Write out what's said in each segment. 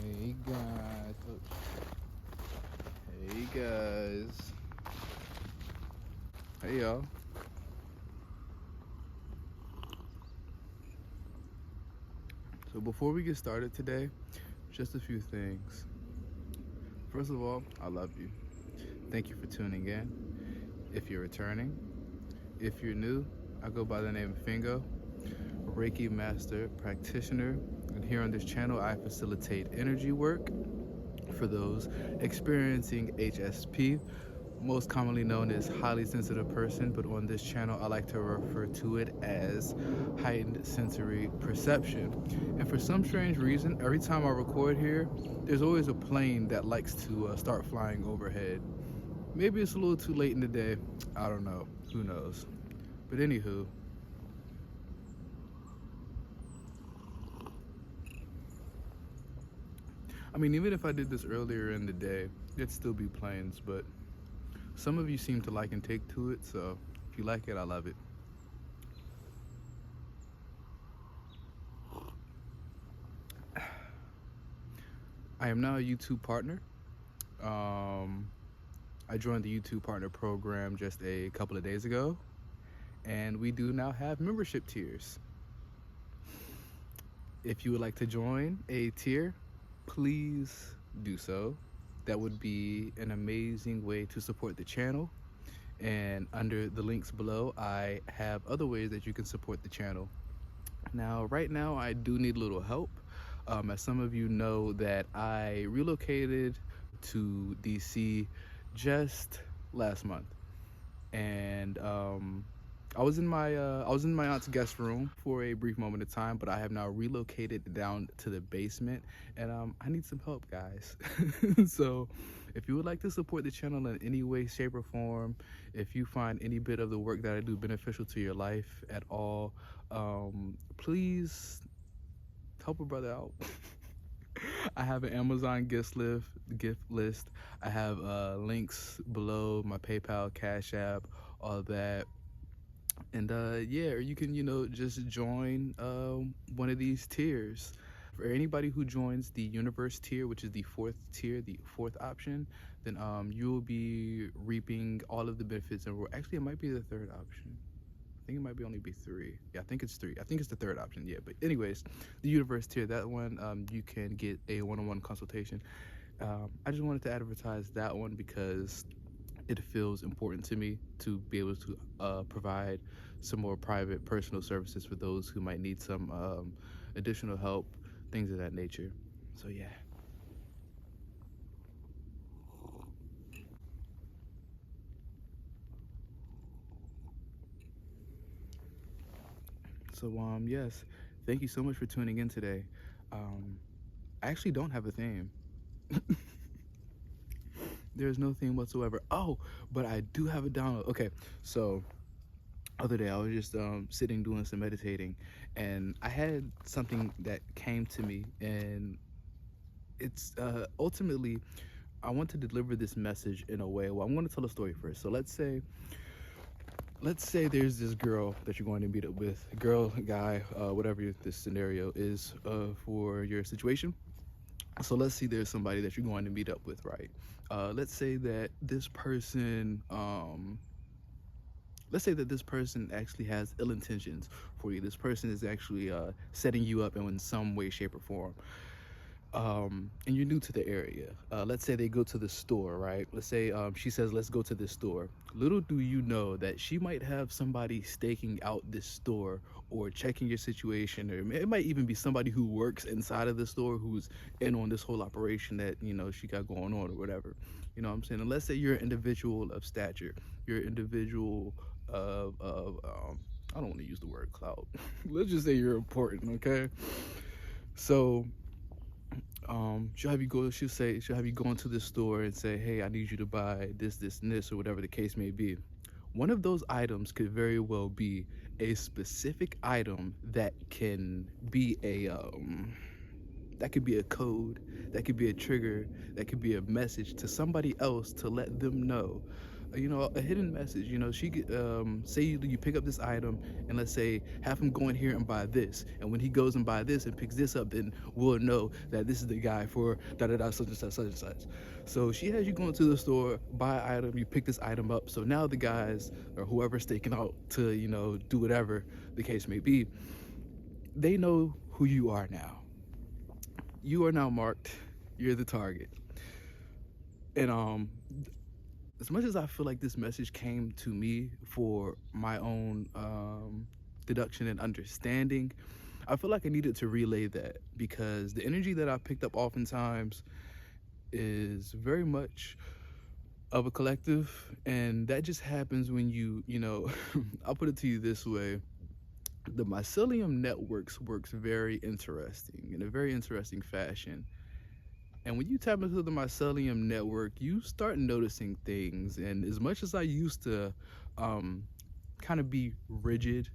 Hey guys. Hey guys. Hey y'all. So before we get started today, just a few things. First of all, I love you. Thank you for tuning in. If you're returning, if you're new, I go by the name of Fingo, Reiki Master practitioner, and here on this channel I facilitate energy work for those experiencing HSP, most commonly known as highly sensitive person, but on this channel I like to refer to it as heightened sensory perception. And for some strange reason, every time I record here, there's always a plane that likes to start flying overhead. Maybe it's a little too late in the day, I don't know, who knows. But anywho, I mean, even if I did this earlier in the day, it'd still be planes, but some of you seem to like and take to it, so if you like it, I love it. I am now a YouTube partner. I joined the YouTube partner program just a couple of days ago, and we do now have membership tiers. If you would like to join a tier, please do so. That would be an amazing way to support the channel. And under the links below, I have other ways that you can support the channel. Now, right now, I do need a little help. As some of you know, that I relocated to DC just last month, and I was in my aunt's guest room for a brief moment of time, but I have now relocated down to the basement, and I need some help, guys. So if you would like to support the channel in any way, shape, or form, if you find any bit of the work that I do beneficial to your life at all, please help a brother out. I have an Amazon gift list. I have links below, my PayPal, Cash App, all that. And yeah, or you can, just join one of these tiers. For anybody who joins the universe tier, which is the fourth tier, the fourth option, then you will be reaping all of the benefits. And actually, it might be the third option. I think it might be only be 3. Yeah, I think it's 3. I think it's the third option. Yeah, but anyways, the universe tier, that one, you can get a one-on-one consultation. I just wanted to advertise that one because it feels important to me to be able to provide some more private personal services for those who might need some additional help, things of that nature. So yeah. So yes, thank you so much for tuning in today. I actually don't have a theme. There's no theme whatsoever. Oh, but I do have a download. Okay, so other day I was just sitting doing some meditating, and I had something that came to me, and it's ultimately I want to deliver this message in a way. Well, I'm going to tell a story first. So let's say there's this girl that you're going to meet up with, girl, guy, whatever this scenario is for your situation. So let's see, there's somebody that you're going to meet up with, right? Let's say that this person actually has ill intentions for you. This person is actually setting you up in some way, shape, or form. And you're new to the area. Let's say they go to the store, right? Let's say she says, let's go to this store. Little do you know that she might have somebody staking out this store or checking your situation, or it might even be somebody who works inside of the store who's in on this whole operation that, she got going on or whatever. You know what I'm saying? And let's say you're an individual of stature. You're an individual of I don't want to use the word clout. Let's just say you're important, okay? So she'll have you go into this store and say, hey, I need you to buy this, this, and this, or whatever the case may be. One of those items could very well be a specific item that can be that could be a code, that could be a trigger, that could be a message to somebody else to let them know a hidden message. Say you pick up this item, and let's say have him go in here and buy this, and when he goes and buy this and picks this up, then we'll know that this is the guy for da da da such and such such and such. So she has you go into the store, buy an item, you pick this item up, so now the guys or whoever's staking out to do whatever the case may be, they know who you are now. You are now marked, you're the target. And as much as I feel like this message came to me for my own deduction and understanding, I feel like I needed to relay that, because the energy that I picked up oftentimes is very much of a collective, and that just happens when I'll put it to you this way. The mycelium networks works very interesting, in a very interesting fashion. And when you tap into the mycelium network, you start noticing things. And as much as I used to kind of be rigid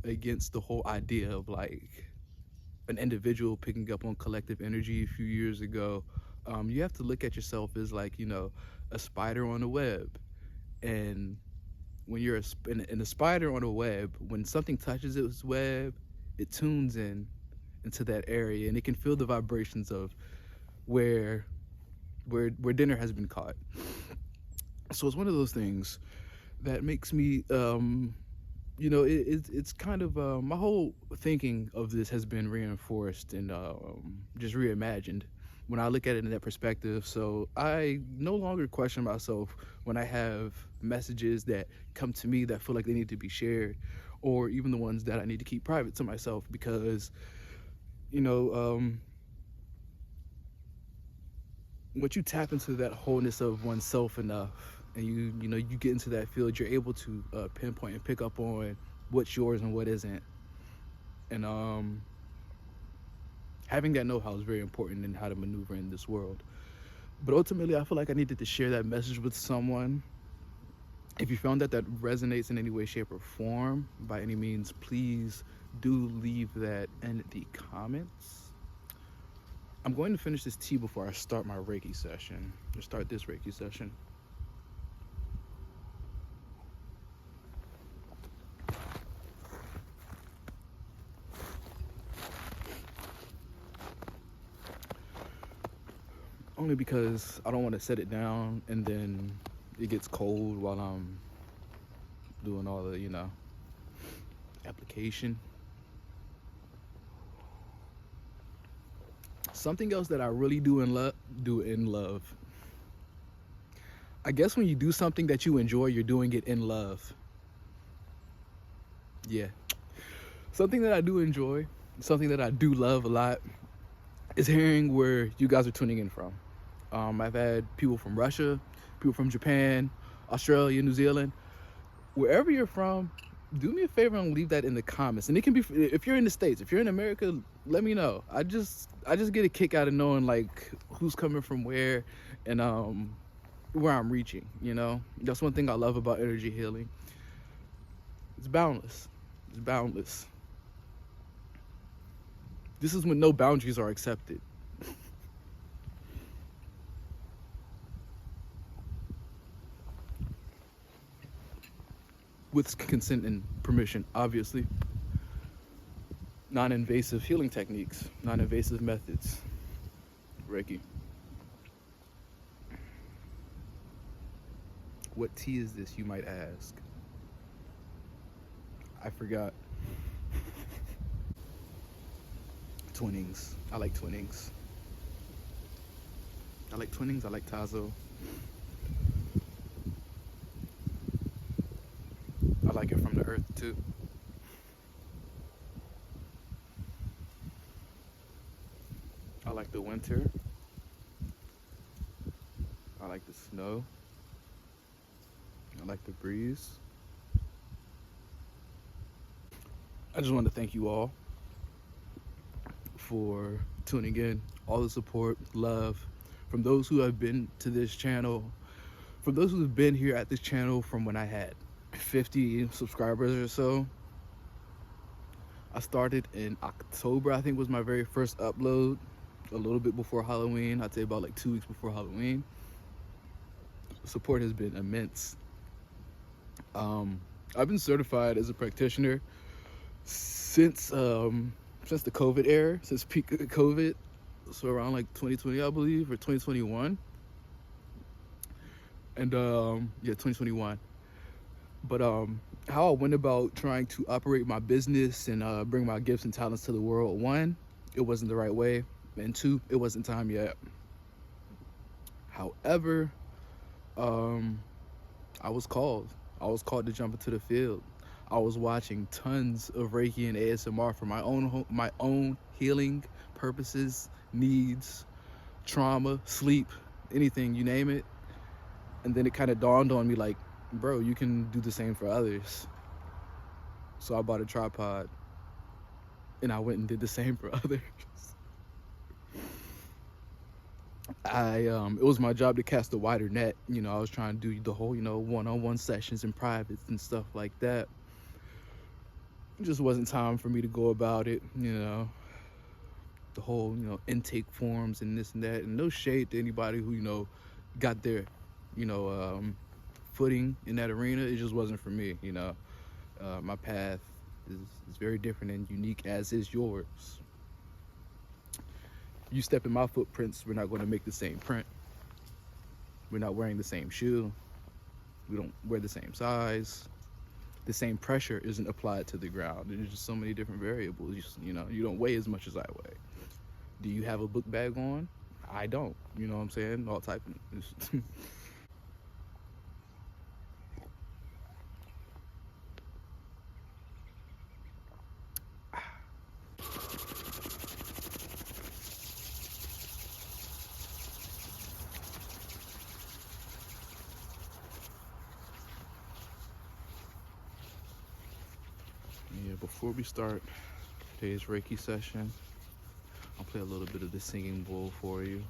against the whole idea of like an individual picking up on collective energy a few years ago, you have to look at yourself as like, a spider on a web. And when you're in a spider on a web, when something touches its web, it tunes into that area, and it can feel the vibrations of where dinner has been caught. So it's one of those things that makes me it's kind of my whole thinking of this has been reinforced and just reimagined when I look at it in that perspective. So I no longer question myself when I have messages that come to me that feel like they need to be shared, or even the ones that I need to keep private to myself, because once you tap into that wholeness of oneself enough, and you get into that field, you're able to pinpoint and pick up on what's yours and what isn't. And having that know-how is very important in how to maneuver in this world. But ultimately, I feel like I needed to share that message with someone. If you found that resonates in any way, shape, or form, by any means, please do leave that in the comments. I'm going to finish this tea before I start my Reiki session, or start this Reiki session. Only because I don't want to set it down and then it gets cold while I'm doing all the, application. Something else that I really do in love. I guess when you do something that you enjoy, you're doing it in love. Yeah. Something that I do enjoy, something that I do love a lot, is hearing where you guys are tuning in from. I've had people from Russia, people from Japan, Australia, New Zealand. Wherever you're from, do me a favor and leave that in the comments. And it can be, if you're in the States, if you're in America, let me know. I just get a kick out of knowing like who's coming from where, and where I'm reaching. That's one thing I love about energy healing. It's boundless. It's boundless. This is when no boundaries are accepted. With consent and permission, obviously. Non-invasive healing techniques, non-invasive methods. Reiki. What tea is this, you might ask? I forgot. Twinnings. I like Twinnings. I like Tazo. I like it from the earth too. I like the winter. I like the snow. I like the breeze. I just want to thank you all for tuning in, all the support, love, from those who have been to this channel, from those who have been here at this channel from when I had 50 subscribers or so. I started in October, I think was my very first upload, a little bit before Halloween. I'd say about like 2 weeks before Halloween. Support has been immense, I've been certified as a practitioner since the COVID era, since peak COVID, so around like 2020, I believe, or 2021, and yeah, 2021. But how I went about trying to operate my business and bring my gifts and talents to the world, one, it wasn't the right way, and two, it wasn't time yet. However, um, I was called. I was called to jump into the field. I was watching tons of Reiki and ASMR for my own healing purposes, needs, trauma, sleep, anything, you name it. And then it kind of dawned on me like, bro, you can do the same for others. So I bought a tripod and I went and did the same for others. It was my job to cast a wider net. I was trying to do the whole, one-on-one sessions in privates and stuff like that. It just wasn't time for me to go about it, the whole, intake forms and this and that. And no shade to anybody who, got their, you know, footing in that arena. It just wasn't for me, My path is very different and unique, as is yours. You step in my footprints, we're not going to make the same print. We're not wearing the same shoe. We don't wear the same size. The same pressure isn't applied to the ground. There's just so many different variables. You don't weigh as much as I weigh. Do you have a book bag on? I don't. You know what I'm saying? All type of Yeah, before we start today's Reiki session, I'll play a little bit of the singing bowl for you.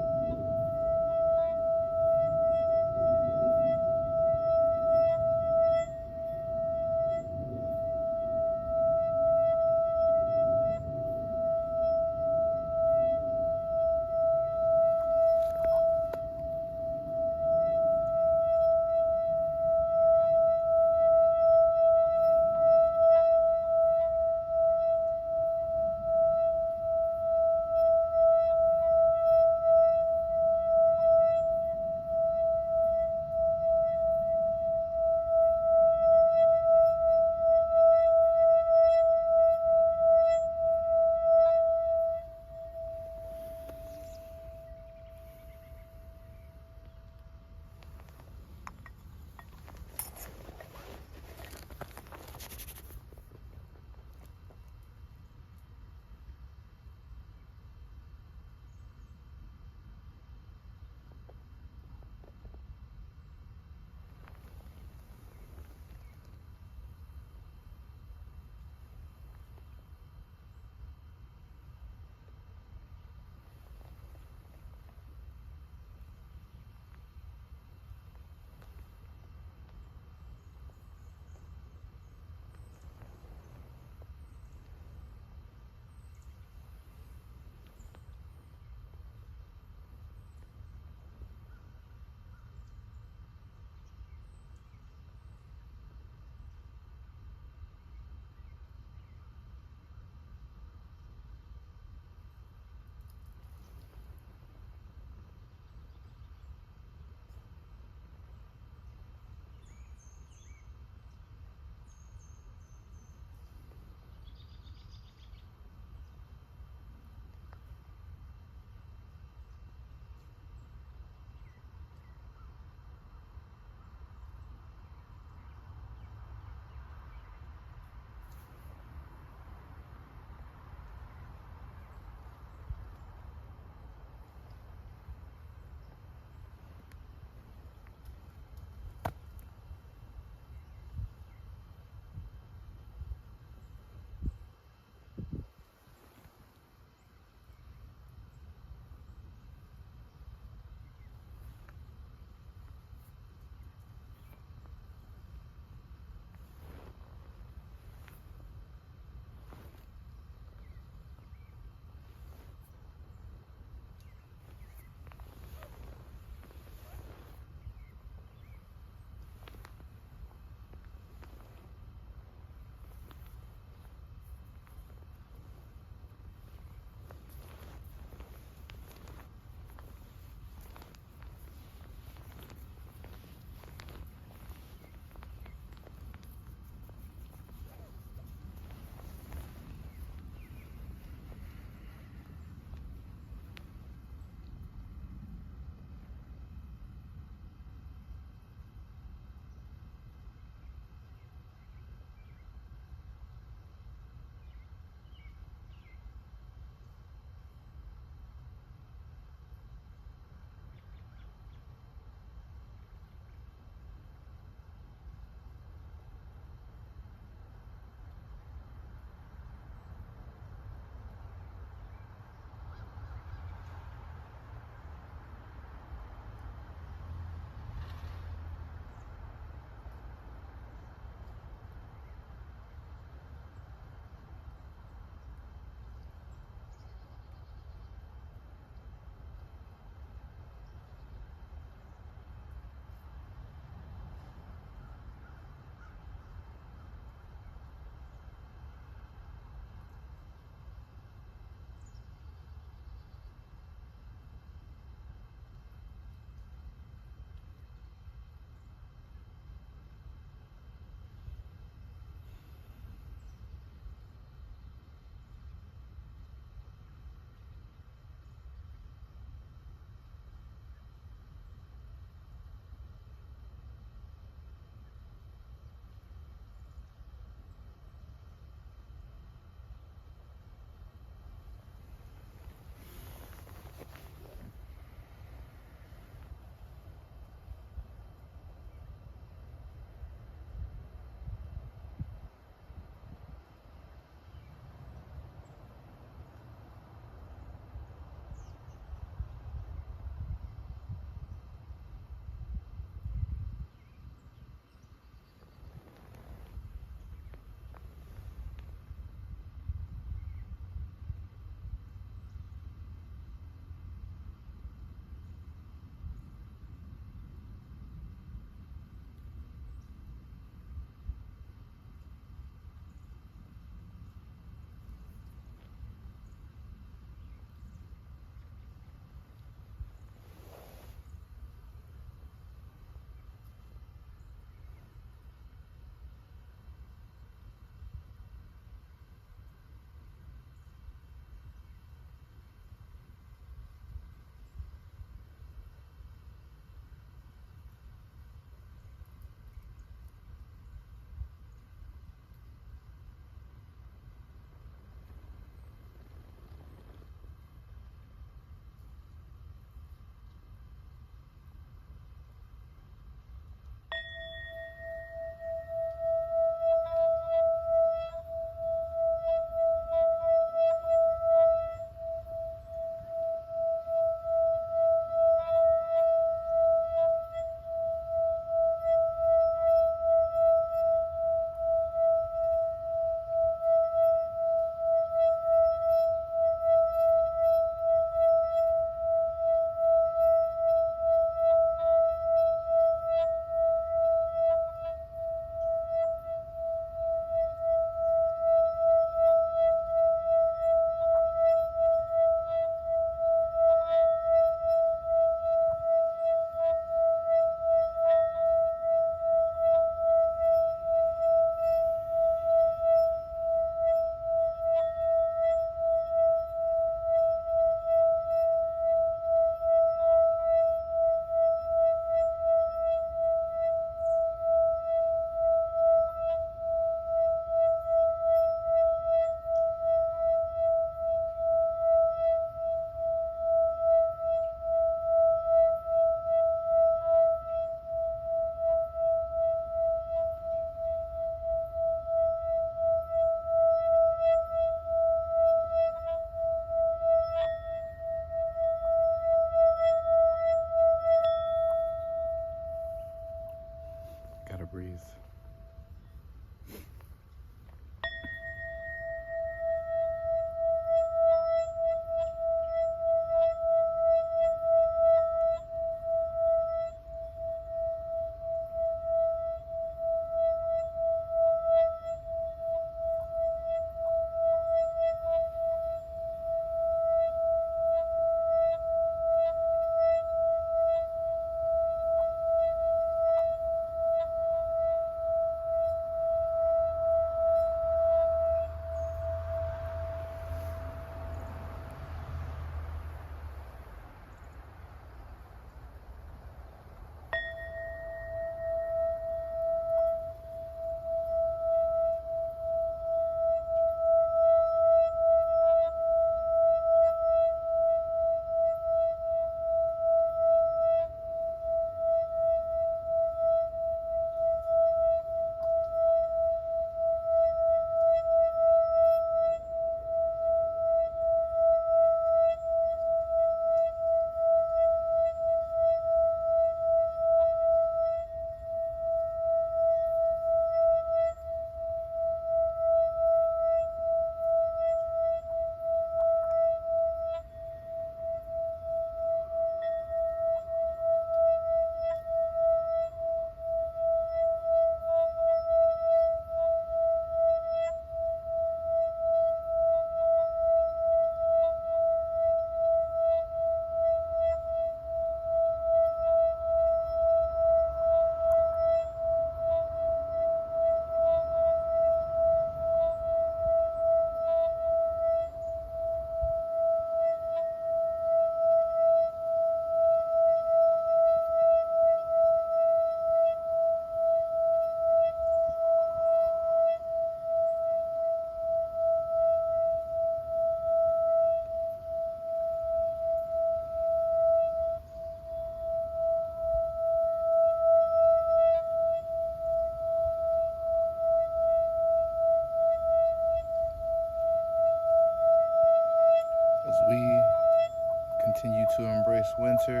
to embrace winter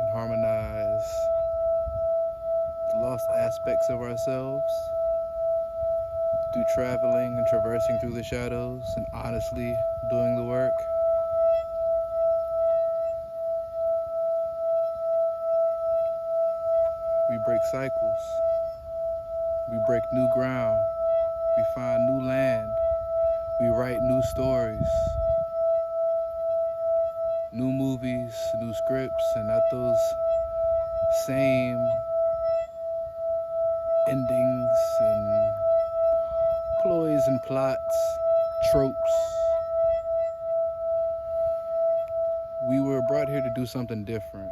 and harmonize the lost aspects of ourselves through traveling and traversing through the shadows and honestly doing the work. We break cycles. We break new ground. We find new land. We write new stories, new movies, new scripts, and not those same endings and ploys and plots, tropes. We were brought here to do something different.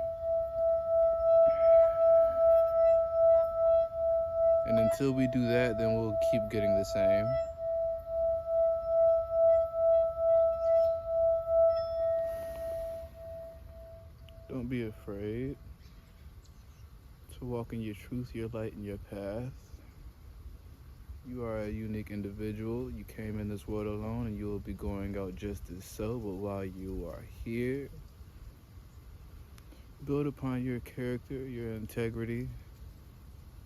And until we do that, then we'll keep getting the same. Don't be afraid to walk in your truth, your light, and your path. You are a unique individual. You came in this world alone, and you will be going out just as so. But while you are here, build upon your character, your integrity.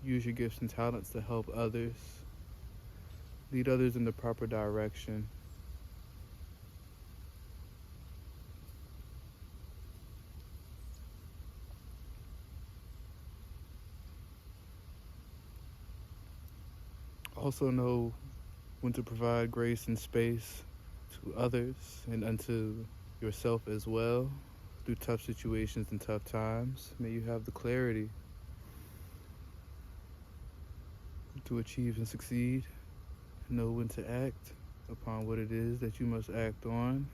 Use your gifts and talents to help others. Lead others in the proper direction. Also know when to provide grace and space to others and unto yourself as well through tough situations and tough times. May you have the clarity to achieve and succeed. Know when to act upon what it is that you must act on.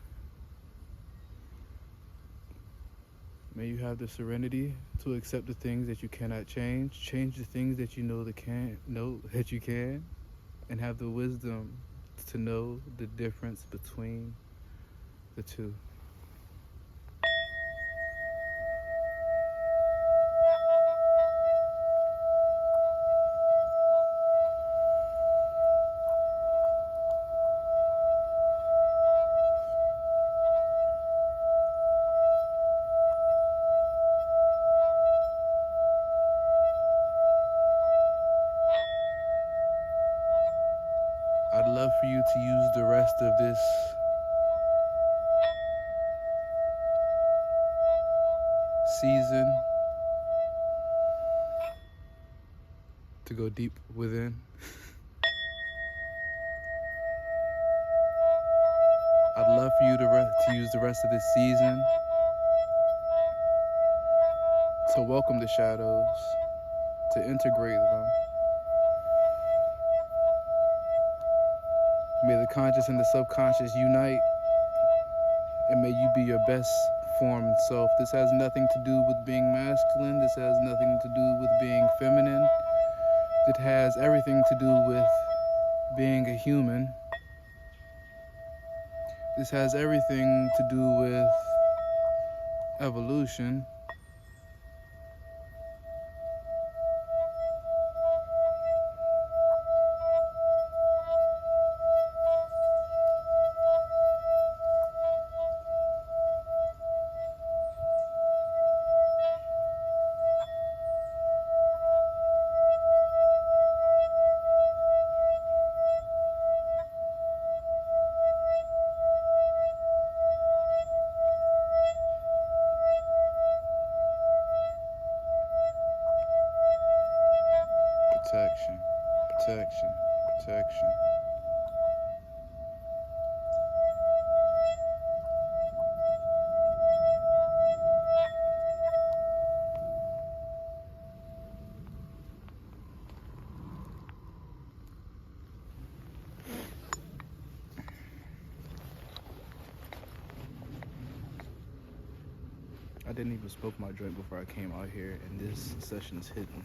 May you have the serenity to accept the things that you cannot change. Change the things that you know that you can, and have the wisdom to know the difference between the two. I'd love for you to use the rest of this season to go deep within. I'd love for you to use the rest of this season to welcome the shadows, to integrate them. May the conscious and the subconscious unite, and may you be your best formed self. This has nothing to do with being masculine. This has nothing to do with being feminine. It has everything to do with being a human. This has everything to do with evolution. Protection, protection, protection. I didn't even smoke my joint before I came out here, and this session's hitting.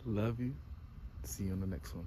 Love you. See you on the next one.